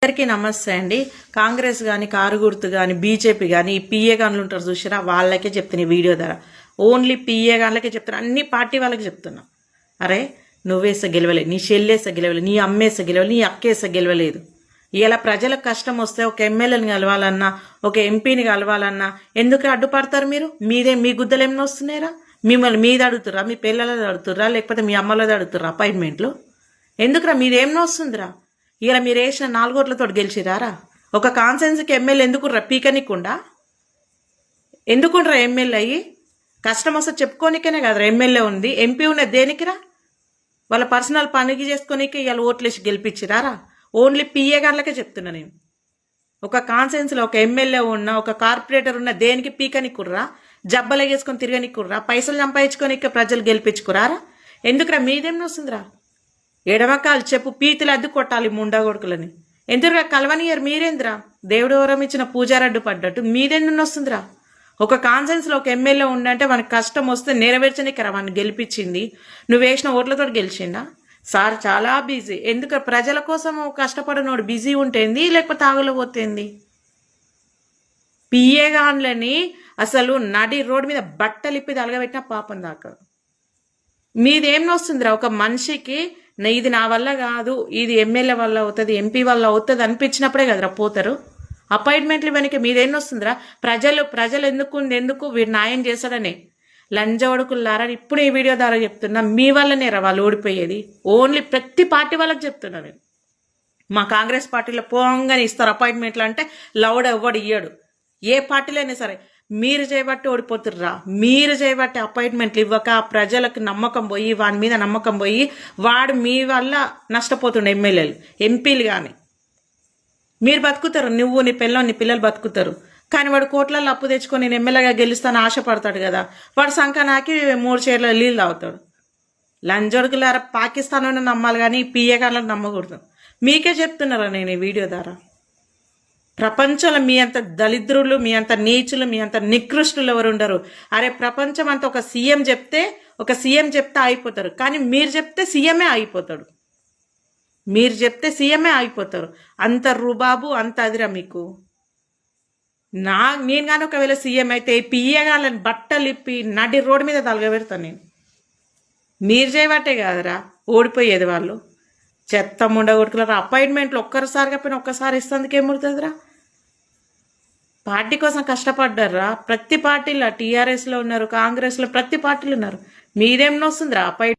అందరికీ నమస్తే అండి. కాంగ్రెస్ కానీ కారు గుర్తు కానీ బీజేపీ కానీ పిఏ గాన్లు ఉంటారు చూసారా, వాళ్ళకే చెప్తున్నా ఈ వీడియో ద్వారా. ఓన్లీ పిఏ గాన్లకే చెప్తున్నా, అన్ని పార్టీ వాళ్ళకి చెప్తున్నా. అరే నువ్వేస గెలవలేదు, నీ చెల్లేస గెలవలేదు, నీ అమ్మేస గెలవలేదు, నీ అక్కేస గెలవలేదు. ఇలా ప్రజలకు కష్టం వస్తే ఒక ఎమ్మెల్యేని కలవాలన్నా ఒక ఎంపీని కలవాలన్నా ఎందుకు అడ్డుపడతారు మీరు? మీ గుద్దలు ఏమైనా వస్తున్నాయిరా? మిమ్మల్ని మీద అడుగుతుర్రా, మీ పిల్లలది అడుగుతుర్రా, లేకపోతే మీ అమ్మలది అడుగుతుర్రా అపాయింట్మెంట్లు? ఎందుకురా మీదేమన్నా వస్తుందిరా? ఇలా మీరు వేసిన 4 ఓట్లతో గెలిచిరారా? ఒక కాన్సెన్స్కి ఎమ్మెల్యే ఎందుకుర్రా? పీకనికుండా ఎందుకుండ్రా ఎమ్మెల్యే అయ్యి? కష్టం వస్తే చెప్పుకోనికనే కదరా ఎమ్మెల్యే ఉంది. ఎంపీ ఉన్నది దేనికిరా? వాళ్ళ పర్సనల్ పనికి చేసుకోనికే ఇవాళ ఓట్లేసి గెలిపించిరారా? ఓన్లీ పిఏ గాన్లకే చెప్తున్నా నేను. ఒక కాన్సెన్స్లో ఒక ఎమ్మెల్యే ఉన్న ఒక కార్పొరేటర్ ఉన్న దేనికి పీకనికుర్రా? జబ్బలు వేసుకొని తిరగనికుర్రా? పైసలు సంపాదించుకోనికే ప్రజలు గెలిపించుకురారా? ఎందుకురా మీదేం వస్తుందిరా? ఎడమకాలు చెప్పు పీతులు అద్దు కొట్టాలి ముండా కొడుకులని. ఎందుకురా కలవనియరు? మీరేంద్రా దేవుడు వరం ఇచ్చిన పూజారడ్డు పడ్డట్టు మీదెందు వస్తుందిరా? ఒక కాన్సెన్స్లో ఒక ఎమ్మెల్యే ఉండంటే మనకి కష్టం వస్తే నెరవేర్చనికరా వాడిని గెలిపించింది. నువ్వు వేసిన ఓట్లతో గెలిచిందా? సార్ చాలా బిజీ. ఎందుకు ప్రజల కోసం కష్టపడినోడు బిజీ ఉంటేంది, లేకపోతే ఆగలేకపోతేంది? పిఏ గాన్లని అసలు నడి రోడ్డు మీద బట్టలిప్పి తలగబెట్టిన పాపం దాకా. మీదేం వస్తుందిరా? ఒక మనిషికి ఇది నా వల్ల కాదు, ఇది ఎమ్మెల్యే వల్ల అవుతుంది, ఎంపీ వల్ల అవుతుంది అనిపించినప్పుడే కదరా పోతారు. అపాయింట్మెంట్లు వెనక మీదేం వస్తుందిరా? ప్రజలు ఎందుకు వీడు న్యాయం చేశాడనే లంజవడుకులారా. ఇప్పుడు ఈ వీడియో ద్వారా చెప్తున్నా, మీ వల్లనే రా వాళ్ళు ఓడిపోయేది. ఓన్లీ ప్రతి పార్టీ వాళ్ళకి చెప్తున్నా నేను. మా కాంగ్రెస్ పార్టీలో పోంగానే ఇస్తారు అపాయింట్మెంట్లు అంటే లౌడ్ ఎవ్వడు ఇయ్యడు. ఏ పార్టీలో అయినా సరే మీరు చేయబట్టి ఓడిపోతుర్రా. మీరు చేయబట్టి అపాయింట్మెంట్లు ఇవ్వక ప్రజలకు నమ్మకం పోయి, వాని మీద నమ్మకం పోయి వాడు మీ వల్ల నష్టపోతుండే ఎమ్మెల్యేలు ఎంపీలు. కానీ మీరు బతుకుతారు, నువ్వు నీ పిల్లలు నీ పిల్లలు బతుకుతారు. కానీ వాడు కోట్లలో అప్పు తెచ్చుకొని నేను ఎమ్మెల్యేగా గెలుస్తాను ఆశపడతాడు కదా, వాడు సంకనాకి 3 చీరల నీళ్ళు తాగుతాడు. లంజొడుకులారా, పాకిస్తాన్ నమ్మాలి కానీ పిఏ గాన్లను నమ్మకూడదు. మీకే చెప్తున్నారా నేను ఈ వీడియో ద్వారా. ప్రపంచంలో మీ అంత దళిద్రులు, మీ అంత నీచులు, మీ అంత నికృష్టులు ఎవరు ఉండరు. అరే ప్రపంచం అంతా ఒక సీఎం చెప్తే అయిపోతారు, కానీ మీరు చెప్తే సీఎమే అయిపోతాడు. మీరు చెప్తే సీఎమే అయిపోతారు. అంత రుబాబు అంత అదిరా మీకు. నేను కానీ ఒకవేళ సీఎం అయితే పిఏ గాన్లని బట్టలిప్పి నడి రోడ్డు మీద తలగబెడతాను నేను. మీరు చేయబట్టే కాదురా ఓడిపోయేది వాళ్ళు. చెత్త ముండగొడుకులరా. అపాయింట్మెంట్లు ఒక్కసారిగా పోయినా ఒక్కసారి ఇస్తేందుకు ఏముడుతుందిరా? పార్టీ కోసం కష్టపడ్డారా ప్రతి పార్టీలో. టీఆర్ఎస్లో ఉన్నారు, కాంగ్రెస్లో ప్రతి పార్టీలు ఉన్నారు. మీదేమన్నా వస్తుందిరా అపాయింట్మెంట్?